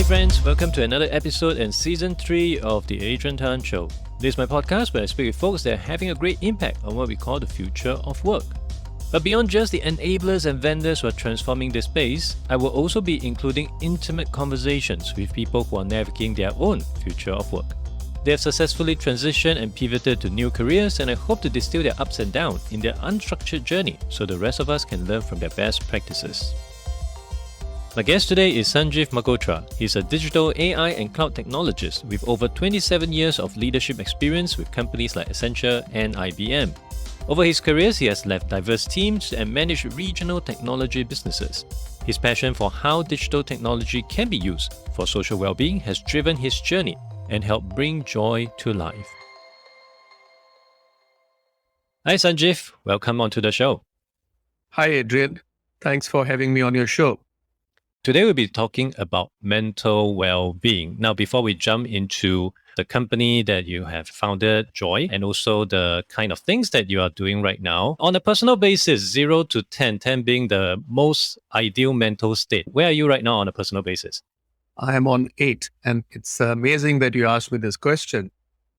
Hey friends, welcome to another episode in Season 3 of The Adrian Tan Show. This is my podcast where I speak with folks that are having a great impact on what we call the future of work. But beyond just the enablers and vendors who are transforming this space, I will also be including intimate conversations with people who are navigating their own future of work. They have successfully transitioned and pivoted to new careers, and I hope to distill their ups and downs in their unstructured journey so the rest of us can learn from their best practices. My guest today is Sanjeev Magotra. He's a digital AI and cloud technologist with over 27 years of leadership experience with companies like Accenture and IBM. Over his careers, he has led diverse teams and managed regional technology businesses. His passion for how digital technology can be used for social well-being has driven his journey and helped bring joy to life. Hi Sanjeev, welcome onto the show. Hi Adrian, thanks for having me on your show. Today we'll be talking about mental well-being. Now, before we jump into the company that you have founded, Joye, and also the kind of things that you are doing right now, on a personal basis, 0 to 10, 10 being the most ideal mental state, where are you right now on a personal basis? I am on 8, and it's amazing that you asked me this question,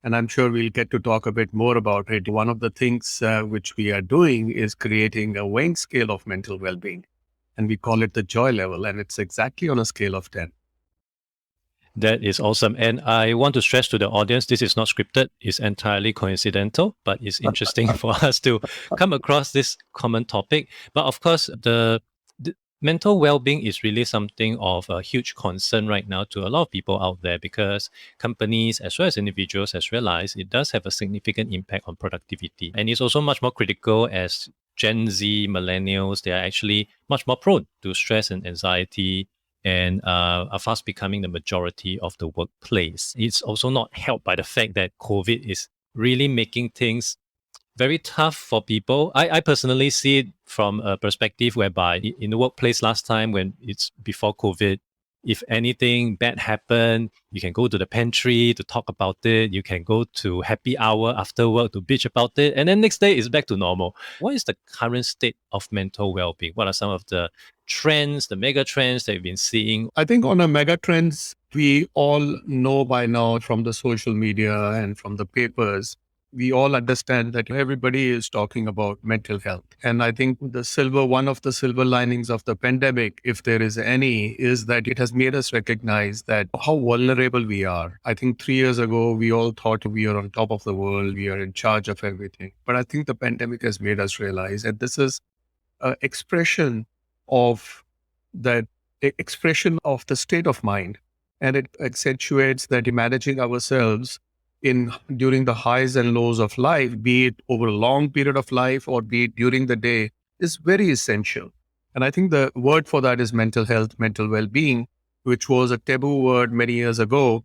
and I'm sure we'll get to talk a bit more about it. One of the things which we are doing is creating a weighing scale of mental well-being, and we call it the Joye level, and it's exactly on a scale of 10. That is awesome. And I want to stress to the audience, this is not scripted, it's entirely coincidental, but it's interesting for us to come across this common topic. But of course, the mental well-being is really something of a huge concern right now to a lot of people out there, because companies as well as individuals has realized it does have a significant impact on productivity. And it's also much more critical as Gen Z, millennials, they are actually much more prone to stress and anxiety and are fast becoming the majority of the workplace. It's also not helped by the fact that COVID is really making things very tough for people. I personally see it from a perspective whereby in the workplace last time when it's before COVID, if anything bad happened, you can go to the pantry to talk about it. You can go to happy hour after work to bitch about it. And then next day is back to normal. What is the current state of mental well-being? What are some of the trends, the mega trends that you've been seeing? I think on a mega trends, we all know by now from the social media and from the papers, we all understand that everybody is talking about mental health. And I think one of the silver linings of the pandemic, if there is any, is that it has made us recognize that how vulnerable we are. I think 3 years ago, we all thought we are on top of the world, we are in charge of everything. But I think the pandemic has made us realize that this is an expression of the state of mind. And it accentuates that managing ourselves during the highs and lows of life, be it over a long period of life or be it during the day, is very essential. And I think the word for that is mental health, mental well-being, which was a taboo word many years ago.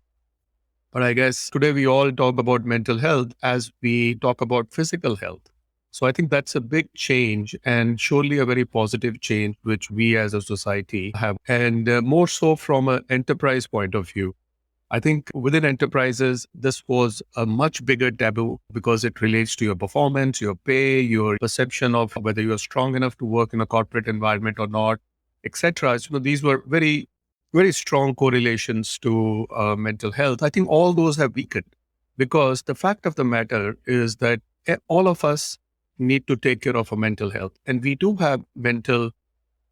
But I guess today we all talk about mental health as we talk about physical health. So I think that's a big change, and surely a very positive change, which we as a society have. And more so from an enterprise point of view. I think within enterprises, this was a much bigger taboo because it relates to your performance, your pay, your perception of whether you're strong enough to work in a corporate environment or not, etc. So these were very, very strong correlations to mental health. I think all those have weakened because the fact of the matter is that all of us need to take care of our mental health. And we do have mental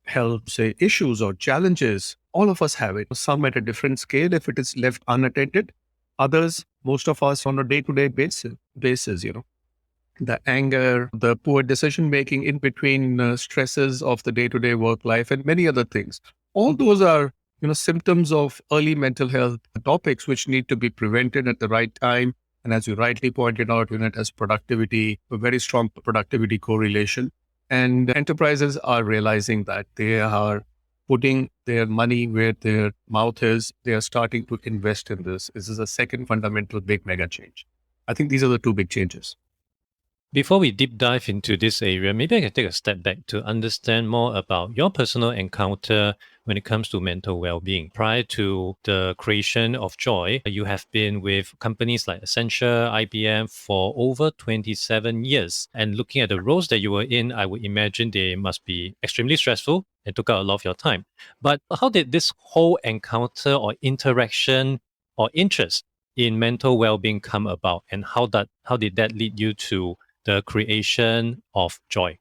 health, say, issues or challenges. All of us have it, some at a different scale if it is left unattended. Others, most of us on a day-to-day basis, the anger, the poor decision-making in between stresses of the day-to-day work life and many other things. All those are, symptoms of early mental health topics which need to be prevented at the right time. And as you rightly pointed out, it has productivity, a very strong productivity correlation. And enterprises are realizing that they are putting their money where their mouth is. They are starting to invest in this. This is a second fundamental big mega change. I think these are the two big changes. Before we deep dive into this area, maybe I can take a step back to understand more about your personal encounter when it comes to mental well-being. Prior to the creation of Joye, you have been with companies like Accenture, IBM for over 27 years. And looking at the roles that you were in, I would imagine they must be extremely stressful and took out a lot of your time. But how did this whole encounter or interaction or interest in mental well-being come about, and how did that lead you to the creation of Joye?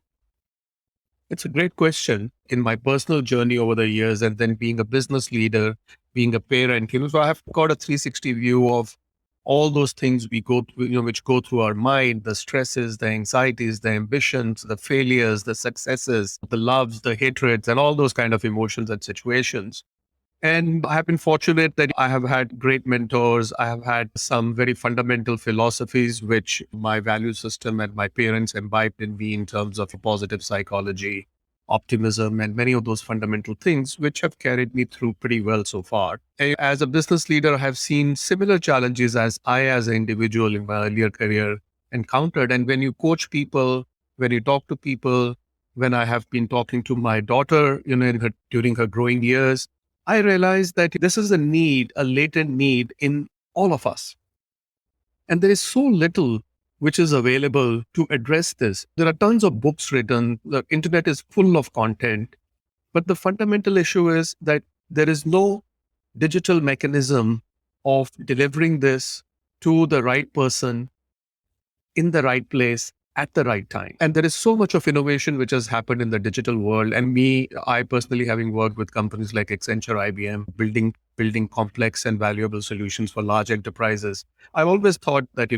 It's a great question. In my personal journey over the years, and then being a business leader, being a parent, so I have got a 360 view of all those things we go through, which go through our mind, the stresses, the anxieties, the ambitions, the failures, the successes, the loves, the hatreds, and all those kind of emotions and situations. And I have been fortunate that I have had great mentors. I have had some very fundamental philosophies, which my value system and my parents imbibed in me in terms of positive psychology, optimism, and many of those fundamental things, which have carried me through pretty well so far. As a business leader, I have seen similar challenges as as an individual in my earlier career, encountered. And when you coach people, when you talk to people, when I have been talking to my daughter, during her growing years, I realized that this is a need, a latent need in all of us. And there is so little which is available to address this. There are tons of books written, the internet is full of content. But the fundamental issue is that there is no digital mechanism of delivering this to the right person in the right place at the right time. And there is so much of innovation which has happened in the digital world. And I personally, having worked with companies like Accenture, IBM, building complex and valuable solutions for large enterprises, I've always thought that,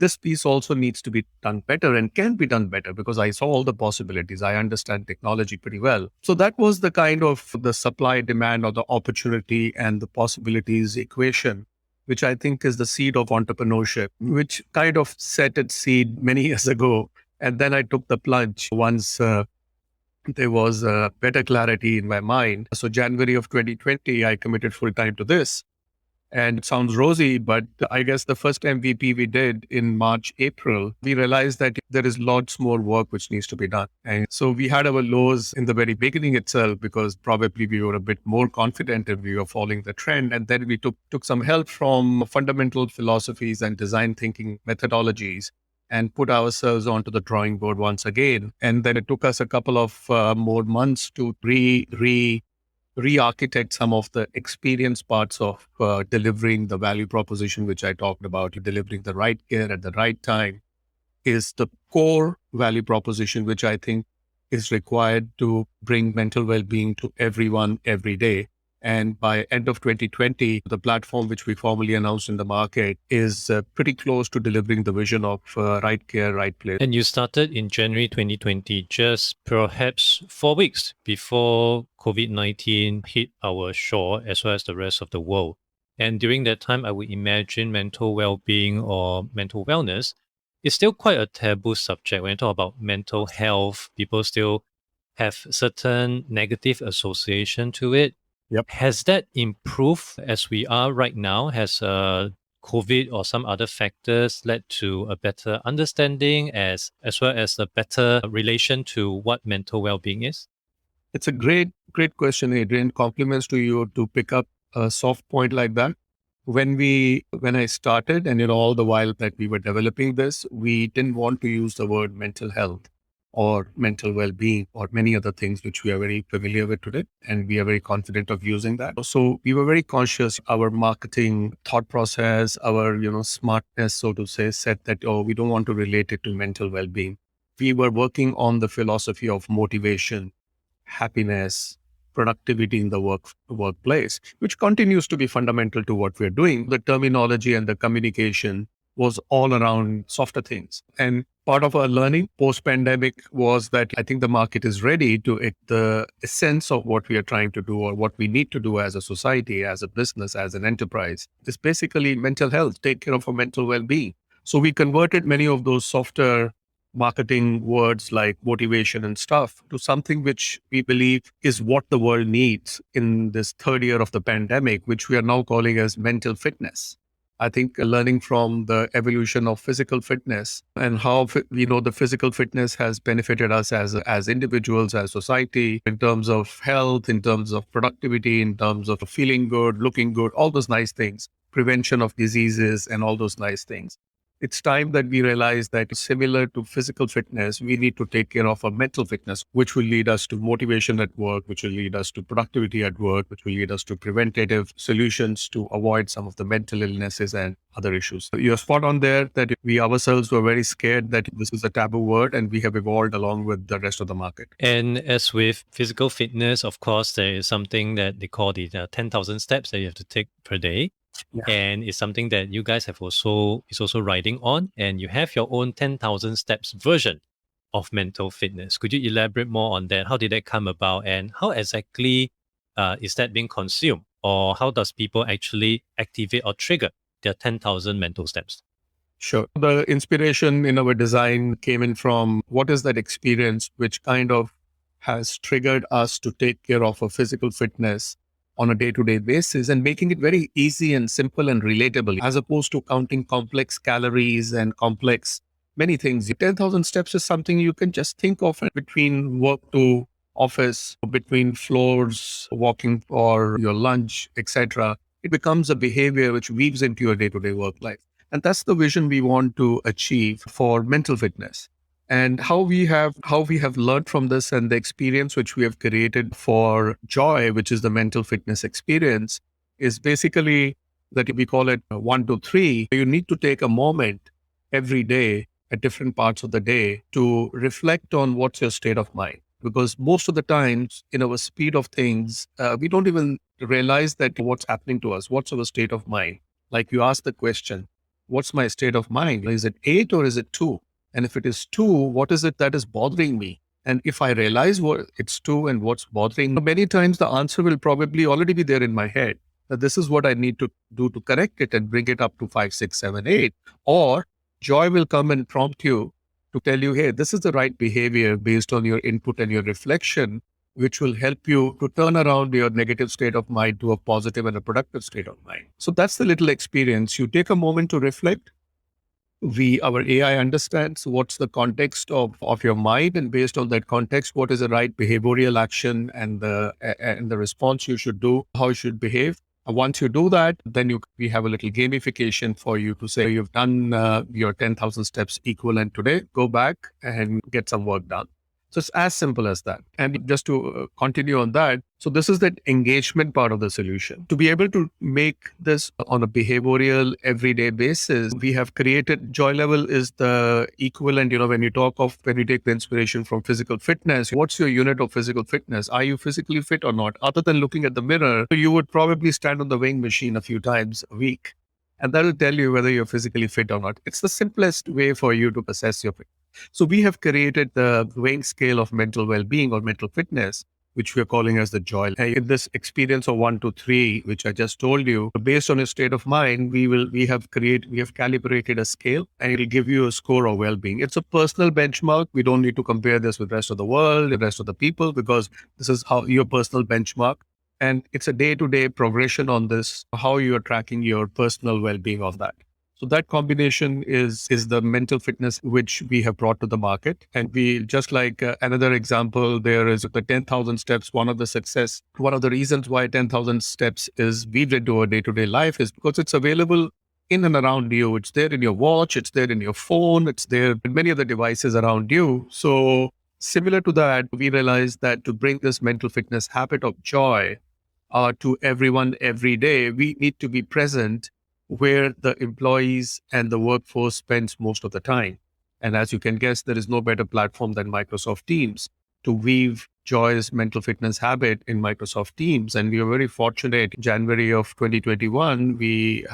this piece also needs to be done better and can be done better, because I saw all the possibilities. I understand technology pretty well. So that was the kind of the supply demand or the opportunity and the possibilities equation, which I think is the seed of entrepreneurship, which kind of set its seed many years ago. And then I took the plunge once there was better clarity in my mind. So January of 2020, I committed full time to this. And it sounds rosy, but I guess the first MVP we did in March, April, we realized that there is lots more work which needs to be done. And so we had our lows in the very beginning itself, because probably we were a bit more confident and we were following the trend. And then we took some help from fundamental philosophies and design thinking methodologies and put ourselves onto the drawing board once again. And then it took us a couple of more months to re-architect some of the experience parts of delivering the value proposition, which I talked about. Delivering the right care at the right time is the core value proposition, which I think is required to bring mental well-being to everyone every day. And by end of 2020, the platform which we formally announced in the market is pretty close to delivering the vision of right care, right place. And you started in January 2020, just perhaps 4 weeks before COVID-19 hit our shore as well as the rest of the world. And during that time, I would imagine mental well-being or mental wellness is still quite a taboo subject. When you talk about mental health, people still have certain negative association to it. Yep. Has that improved as we are right now? Has COVID or some other factors led to a better understanding as well as a better relation to what mental well-being is? It's a great question, Adrian. Compliments to you to pick up a soft point like that. When I started, and all the while that we were developing this, we didn't want to use the word mental health or mental well-being or many other things which we are very familiar with today, and we are very confident of using that. So we were very conscious. Our marketing thought process, our smartness, so to say, said that we don't want to relate it to mental well-being. We were working on the philosophy of motivation, happiness, productivity in the workplace, which continues to be fundamental to what we're doing. The terminology and the communication was all around softer things. And part of our learning post-pandemic was that I think the market is ready to the essence of what we are trying to do or what we need to do as a society, as a business, as an enterprise. It's basically mental health, take care of our mental well-being. So we converted many of those softer marketing words like motivation and stuff to something which we believe is what the world needs in this third year of the pandemic, which we are now calling as mental fitness. I think learning from the evolution of physical fitness and how the physical fitness has benefited us as individuals, as society, in terms of health, in terms of productivity, in terms of feeling good, looking good, all those nice things, prevention of diseases, and all those nice things. It's time that we realize that similar to physical fitness, we need to take care of our mental fitness, which will lead us to motivation at work, which will lead us to productivity at work, which will lead us to preventative solutions to avoid some of the mental illnesses and other issues. You're spot on there that we ourselves were very scared that this is a taboo word, and we have evolved along with the rest of the market. And as with physical fitness, of course, there is something that they call the 10,000 steps that you have to take per day. Yeah. And it's something that you guys have also riding on, and you have your own 10,000 steps version of mental fitness. Could you elaborate more on that? How did that come about, and how exactly is that being consumed, or how does people actually activate or trigger their 10,000 mental steps? Sure. The inspiration in our design came in from what is that experience which kind of has triggered us to take care of our physical fitness on a day-to-day basis and making it very easy and simple and relatable, as opposed to counting complex calories and complex many things. 10,000 steps is something you can just think of between work to office, between floors, walking for your lunch, etc. It becomes a behavior which weaves into your day-to-day work life. And that's the vision we want to achieve for mental fitness. And how we have learned from this and the experience which we have created for Joye, which is the mental fitness experience, is basically that we call it 1, 2, 3. You need to take a moment every day at different parts of the day to reflect on what's your state of mind. Because most of the times in our speed of things, we don't even realize that what's happening to us. What's our state of mind? Like you ask the question, what's my state of mind? Is it 8 or is it 2? And if it is 2, what is it that is bothering me? And if I realize what it's 2 and what's bothering me, many times the answer will probably already be there in my head, that this is what I need to do to correct it and bring it up to 5, 6, 7, 8. Or Joy will come and prompt you to tell you, hey, this is the right behavior based on your input and your reflection, which will help you to turn around your negative state of mind to a positive and a productive state of mind. So that's the little experience. You take a moment to reflect. Our AI understands what's the context of your mind, and based on that context, what is the right behavioral action and the response you should do, how you should behave. Once you do that, then we have a little gamification for you to say you've done your 10,000 steps equivalent today. Go back and get some work done. So it's as simple as that. And just to continue on that, so this is that engagement part of the solution. To be able to make this on a behavioral everyday basis, we have created Joy Level is the equivalent, when you take the inspiration from physical fitness, what's your unit of physical fitness? Are you physically fit or not? Other than looking at the mirror, you would probably stand on the weighing machine a few times a week. And that will tell you whether you're physically fit or not. It's the simplest way for you to assess your fitness. So we have created the weighing scale of mental well-being or mental fitness, which we are calling as the Joy. In this experience of 1 to 3, which I just told you, based on your state of mind, we have calibrated a scale, and it'll give you a score of well-being. It's a personal benchmark. We don't need to compare this with the rest of the world, the rest of the people, because this is how your personal benchmark. And it's a day-to-day progression on this, how you are tracking your personal well-being of that. So that combination is the mental fitness which we have brought to the market. And we just like another example, there is the 10,000 steps. One of the reasons why 10,000 steps is weaved into our day-to-day life is because it's available in and around you. It's there in your watch, it's there in your phone, it's there in many other devices around you. So similar to that, we realized that to bring this mental fitness habit of joy to everyone every day, we need to be present where the employees and the workforce spends most of the time. And as you can guess, there is no better platform than Microsoft Teams to weave Joy's mental fitness habit in Microsoft Teams. And we are very fortunate. January of 2021, we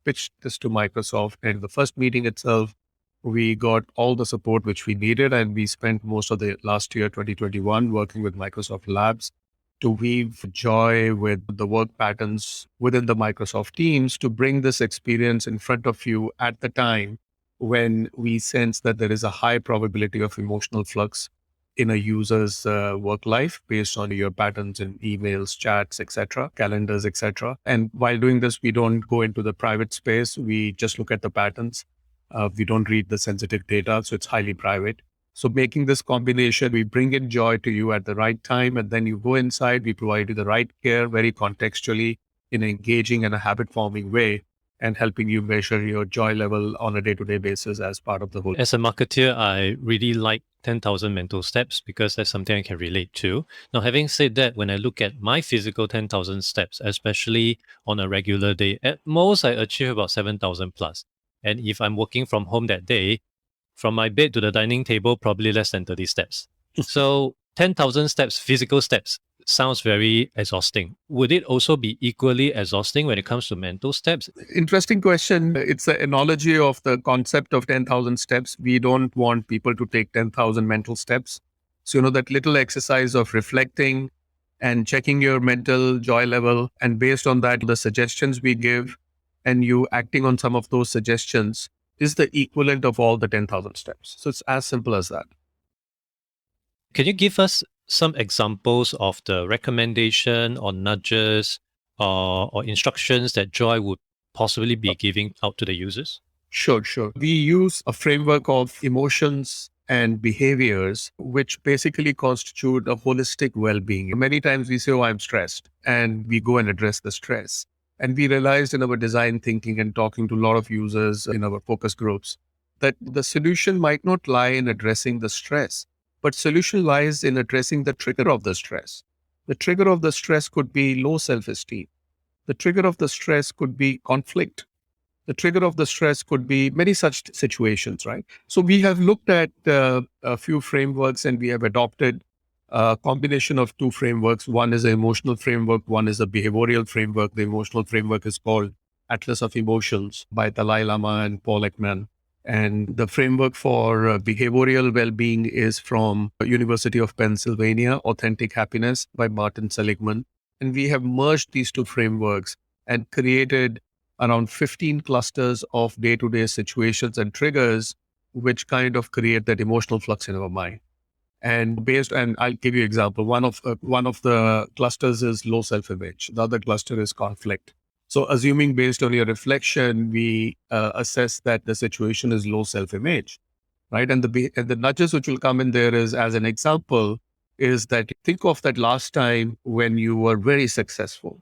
pitched this to Microsoft. And the first meeting itself, we got all the support which we needed. And we spent most of the last year, 2021, working with Microsoft Labs to weave Joy with the work patterns within the Microsoft Teams to bring this experience in front of you at the time when we sense that there is a high probability of emotional flux in a user's work life based on your patterns in emails, chats, etc., calendars, etc. And while doing this, we don't go into the private space. We just look at the patterns. We don't read the sensitive data, so it's highly private. So making this combination, we bring in joy to you at the right time, and then you go inside, we provide you the right care very contextually in an engaging and a habit-forming way, and helping you measure your joy level on a day-to-day basis as part of the whole. As a marketer, I really like 10,000 mental steps because that's something I can relate to. Now, having said that, when I look at my physical 10,000 steps, especially on a regular day, at most I achieve about 7,000 plus. And if I'm working from home that day, from my bed to the dining table, probably less than 30 steps. So 10,000 steps, physical steps, sounds very exhausting. Would it also be equally exhausting when it comes to mental steps? Interesting question. It's an analogy of the concept of 10,000 steps. We don't want people to take 10,000 mental steps. So, that little exercise of reflecting and checking your mental joy level, and based on that, the suggestions we give and you acting on some of those suggestions is the equivalent of all the 10,000 steps. So it's as simple as that. Can you give us some examples of the recommendation or nudges or instructions that Joy would possibly be giving out to the users? Sure. We use a framework of emotions and behaviors, which basically constitute a holistic well-being. Many times we say, oh, I'm stressed, and we go and address the stress. And we realized in our design thinking and talking to a lot of users in our focus groups that the solution might not lie in addressing the stress, but solution lies in addressing the trigger of the stress. The trigger of the stress could be low self-esteem. The trigger of the stress could be conflict. The trigger of the stress could be many such situations, right? So we have looked at a few frameworks, and we have adopted a combination of two frameworks. One is an emotional framework. One is a behavioral framework. The emotional framework is called Atlas of Emotions by Dalai Lama and Paul Ekman. And the framework for behavioral well-being is from University of Pennsylvania, Authentic Happiness by Martin Seligman. And we have merged these two frameworks and created around 15 clusters of day-to-day situations and triggers, which kind of create that emotional flux in our mind. And I'll give you an example. One of the clusters is low self-image. The other cluster is conflict. So assuming based on your reflection, we assess that the situation is low self-image, right? And the nudges which will come in there is, as an example, is that think of that last time when you were very successful,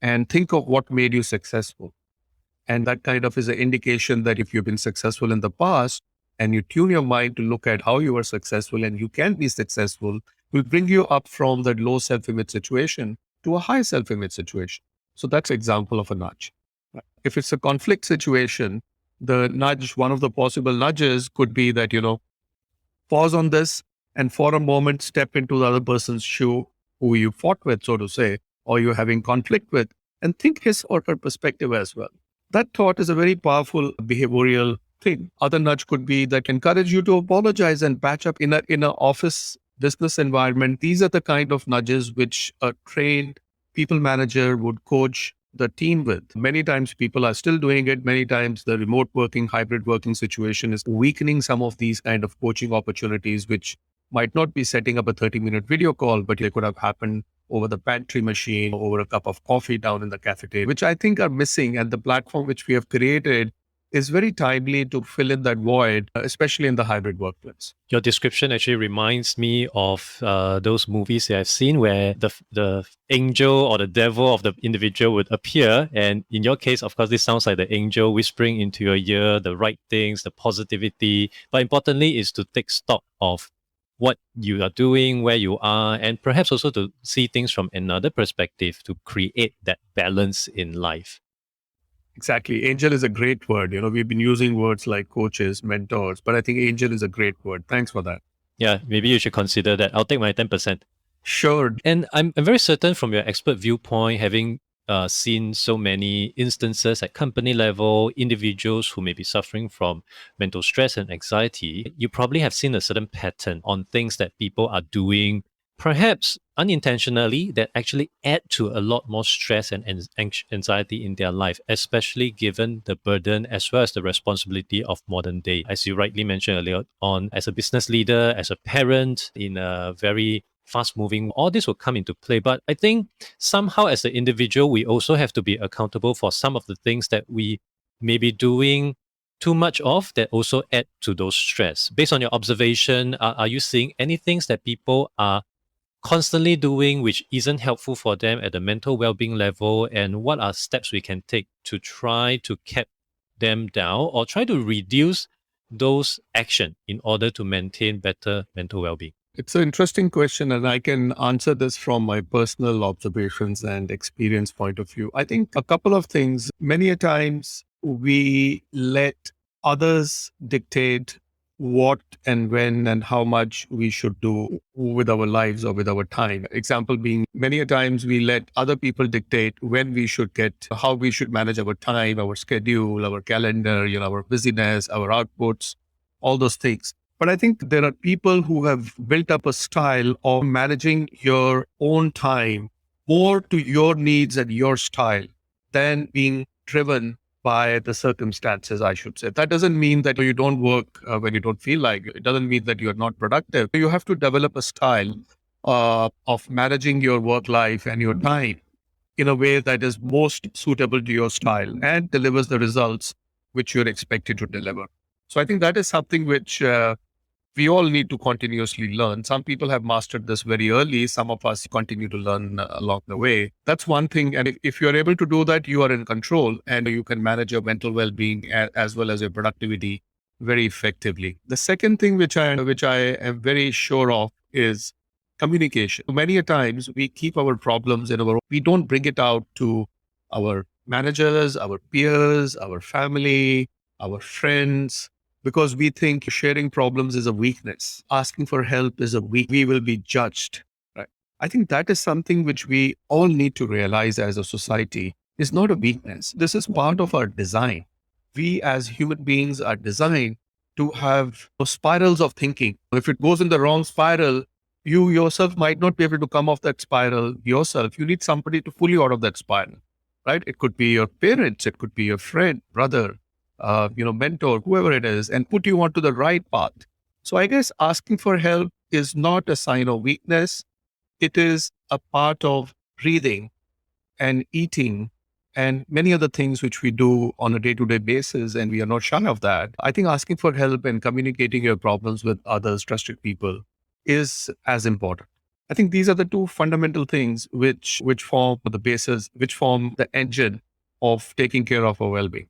and think of what made you successful. And that kind of is an indication that if you've been successful in the past, and you tune your mind to look at how you were successful and you can be successful, will bring you up from that low self-image situation to a high self-image situation. So that's an example of a nudge. If it's a conflict situation, the nudge, one of the possible nudges could be that, pause on this and for a moment step into the other person's shoe who you fought with, so to say, or you're having conflict with, and think his or her perspective as well. That thought is a very powerful behavioral thing. Other nudge could be that encourage you to apologize and patch up in an office business environment. These are the kind of nudges which a trained people manager would coach the team with. Many times people are still doing it. Many times the remote working, hybrid working situation is weakening some of these kind of coaching opportunities, which might not be setting up a 30-minute video call, but they could have happened over the pantry machine, over a cup of coffee down in the cafeteria, which I think are missing. And the platform which we have created is very timely to fill in that void, especially in the hybrid workplace. Your description actually reminds me of those movies that I've seen where the angel or the devil of the individual would appear. And in your case, of course, this sounds like the angel whispering into your ear the right things, the positivity. But importantly is to take stock of what you are doing, where you are, and perhaps also to see things from another perspective to create that balance in life. Exactly. Angel is a great word. We've been using words like coaches, mentors, but I think angel is a great word. Thanks for that. Yeah, maybe you should consider that. I'll take my 10%. Sure. And I'm very certain from your expert viewpoint, having seen so many instances at company level, individuals who may be suffering from mental stress and anxiety, you probably have seen a certain pattern on things that people are doing perhaps unintentionally, that actually add to a lot more stress and anxiety in their life, especially given the burden as well as the responsibility of modern day. As you rightly mentioned earlier on, as a business leader, as a parent in a very fast moving, all this will come into play. But I think somehow as an individual, we also have to be accountable for some of the things that we may be doing too much of that also add to those stress. Based on your observation, are you seeing any things that people are constantly doing which isn't helpful for them at the mental well-being level, and what are steps we can take to try to keep them down or try to reduce those action in order to maintain better mental well-being? It's an interesting question, and I can answer this from my personal observations and experience point of view. I think a couple of things. Many a times we let others dictate what and when and how much we should do with our lives or with our time. Example being, many a times we let other people dictate when we should get, how we should manage our time, our schedule, our calendar, our busyness, our outputs, all those things. But I think there are people who have built up a style of managing your own time more to your needs and your style than being driven by the circumstances, I should say. That doesn't mean that you don't work when you don't feel like it. It doesn't mean that you're not productive. You have to develop a style of managing your work life and your time in a way that is most suitable to your style and delivers the results which you're expected to deliver. So I think that is something which we all need to continuously learn. Some people have mastered this very early. Some of us continue to learn along the way. That's one thing. And if you're able to do that, you are in control and you can manage your mental well-being as well as your productivity very effectively. The second thing which I am very sure of is communication. Many a times we keep our problems we don't bring it out to our managers, our peers, our family, our friends, because we think sharing problems is a weakness. Asking for help is we will be judged. Right? I think that is something which we all need to realize as a society is not a weakness. This is part of our design. We as human beings are designed to have spirals of thinking. If it goes in the wrong spiral, you yourself might not be able to come off that spiral yourself. You need somebody to pull you out of that spiral, right? It could be your parents, it could be your friend, brother, mentor, whoever it is, and put you onto the right path. So I guess asking for help is not a sign of weakness. It is a part of breathing and eating and many other things which we do on a day-to-day basis, and we are not shy of that. I think asking for help and communicating your problems with others, trusted people, is as important. I think these are the two fundamental things which form the basis, which form the engine of taking care of our well-being.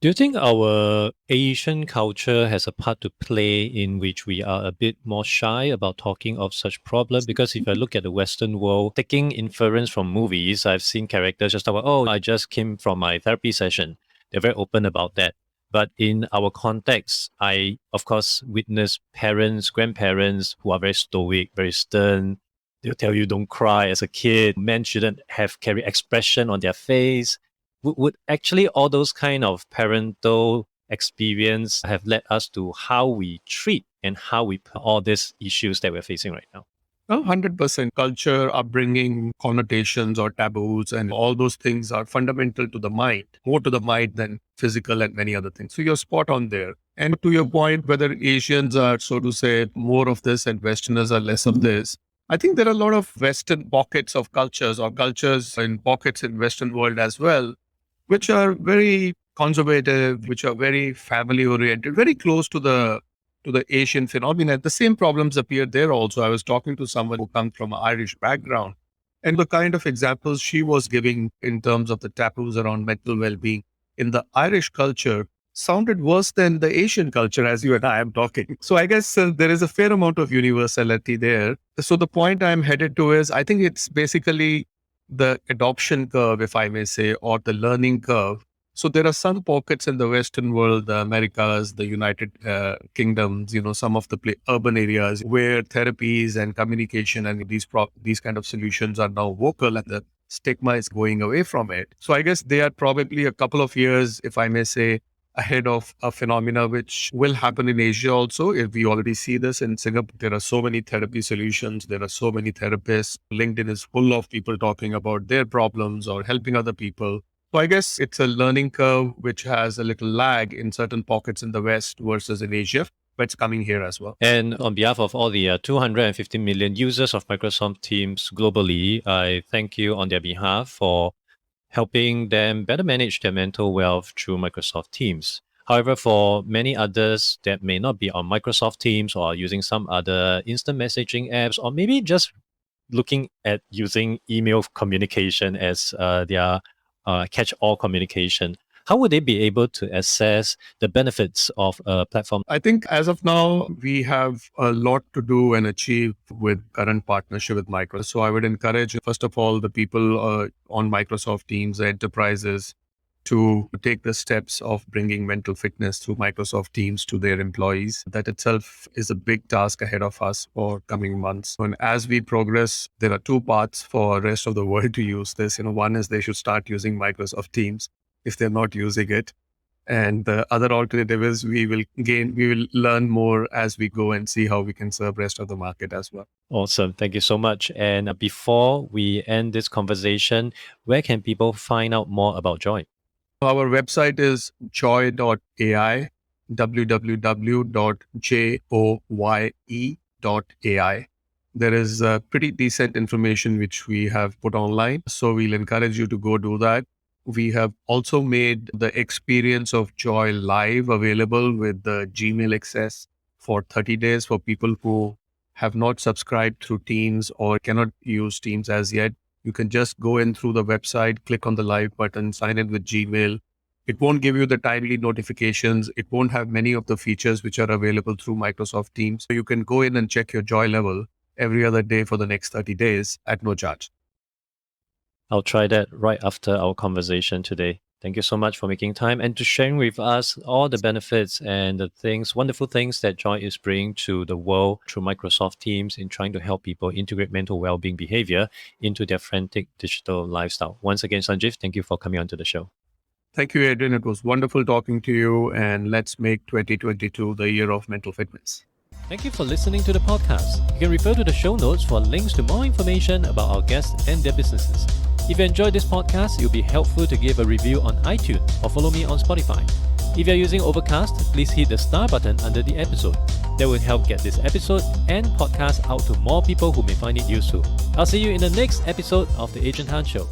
Do you think our Asian culture has a part to play in which we are a bit more shy about talking of such problems? Because if I look at the Western world, taking inference from movies, I've seen characters just talk about, oh, I just came from my therapy session. They're very open about that. But in our context, I, of course, witness parents, grandparents who are very stoic, very stern. They'll tell you don't cry as a kid. Men shouldn't have carry expression on their face. Would actually all those kind of parental experience have led us to how we treat and how we all these issues that we're facing right now? 100%. Culture, upbringing, connotations or taboos, and all those things are fundamental to the mind, more to the mind than physical and many other things. So you're spot on there. And to your point, whether Asians are, so to say, more of this and Westerners are less of this, I think there are a lot of Western pockets of cultures or cultures in pockets in Western world as well, which are very conservative, which are very family oriented, very close to the Asian phenomenon. The same problems appear there also. I was talking to someone who comes from an Irish background, and the kind of examples she was giving in terms of the taboos around mental well-being in the Irish culture sounded worse than the Asian culture as you and I am talking. So I guess there is a fair amount of universality there. So the point I'm headed to is, I think it's basically the adoption curve, if I may say, or the learning curve. So there are some pockets in the Western world, the Americas, the United Kingdoms, some of the urban areas where therapies and communication and these kind of solutions are now vocal, and the stigma is going away from it. So I guess they are probably a couple of years, if I may say, ahead of a phenomena which will happen in Asia also. If we already see this in Singapore, there are so many therapy solutions. There are so many therapists. LinkedIn is full of people talking about their problems or helping other people. So I guess it's a learning curve which has a little lag in certain pockets in the West versus in Asia, but it's coming here as well. And on behalf of all the 250 million users of Microsoft Teams globally, I thank you on their behalf for helping them better manage their mental wealth through Microsoft Teams. However, for many others that may not be on Microsoft Teams or are using some other instant messaging apps, or maybe just looking at using email communication as their catch-all communication, how would they be able to assess the benefits of a platform? I think as of now, we have a lot to do and achieve with current partnership with Microsoft. So I would encourage, first of all, the people on Microsoft Teams, the enterprises, to take the steps of bringing mental fitness through Microsoft Teams to their employees. That itself is a big task ahead of us for coming months. And as we progress, there are two paths for the rest of the world to use this. One is they should start using Microsoft Teams if they're not using it. And the other alternative is we will learn more as we go and see how we can serve rest of the market as well. Awesome. Thank you so much. And before we end this conversation, where can people find out more about Joye? Our website is joye.ai, www.joye.ai. There is pretty decent information which we have put online. So we'll encourage you to go do that. We have also made the experience of Joye Live available with the Gmail access for 30 days for people who have not subscribed through Teams or cannot use Teams as yet. You can just go in through the website, click on the live button, sign in with Gmail. It won't give you the timely notifications. It won't have many of the features which are available through Microsoft Teams. So you can go in and check your Joye level every other day for the next 30 days at no charge. I'll try that right after our conversation today. Thank you so much for making time and to sharing with us all the benefits and the wonderful things that Joye is bringing to the world through Microsoft Teams in trying to help people integrate mental well-being behavior into their frantic digital lifestyle. Once again, Sanjeev, thank you for coming onto the show. Thank you, Adrian. It was wonderful talking to you, and let's make 2022 the year of mental fitness. Thank you for listening to the podcast. You can refer to the show notes for links to more information about our guests and their businesses. If you enjoyed this podcast, it would be helpful to give a review on iTunes or follow me on Spotify. If you're using Overcast, please hit the star button under the episode. That will help get this episode and podcast out to more people who may find it useful. I'll see you in the next episode of The Adrian Han Show.